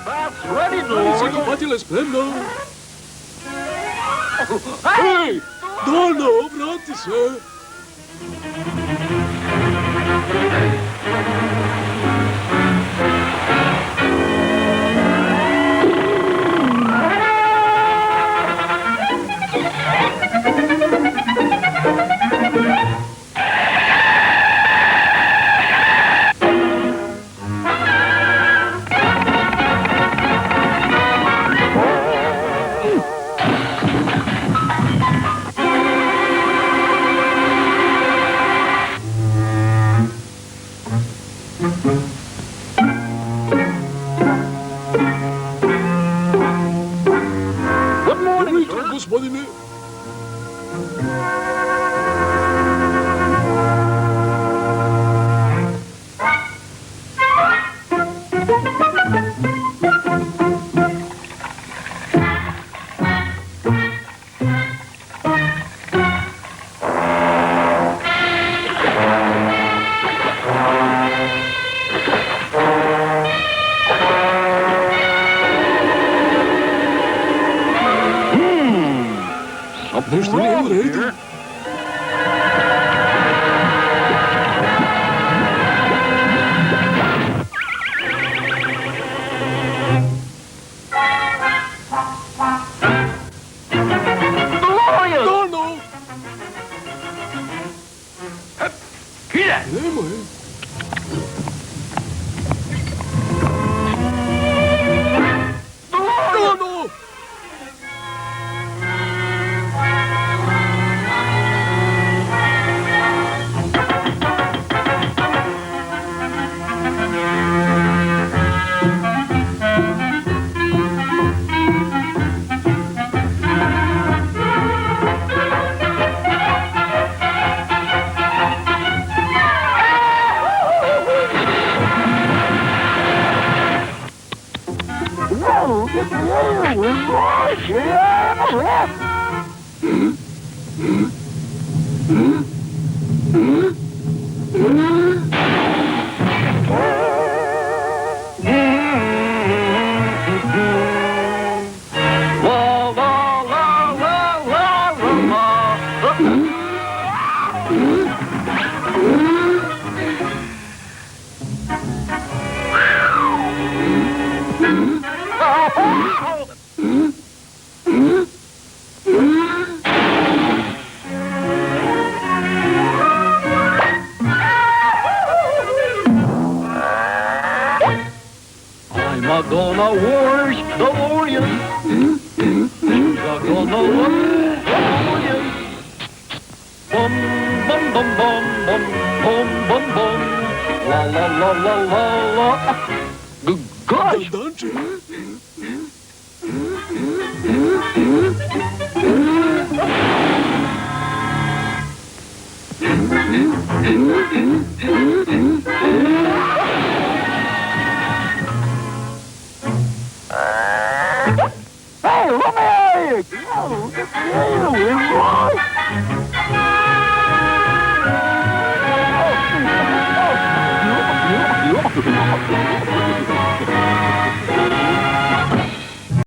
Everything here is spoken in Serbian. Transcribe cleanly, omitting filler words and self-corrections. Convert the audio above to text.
That's ready, Dolores. Zakopatila je spremna. Hej! Dona, vrati se! Dobro jutro, gospodine. Nešto nije u redu. Dono! Nemoj. Dono! I'm gonna wash the warriors. I'm gonna wash the warriors. Bum, bum, bum, bum, bum, bum, bum, bum. La, la, la, la, la, la. Gosh! Hey, let me out of here!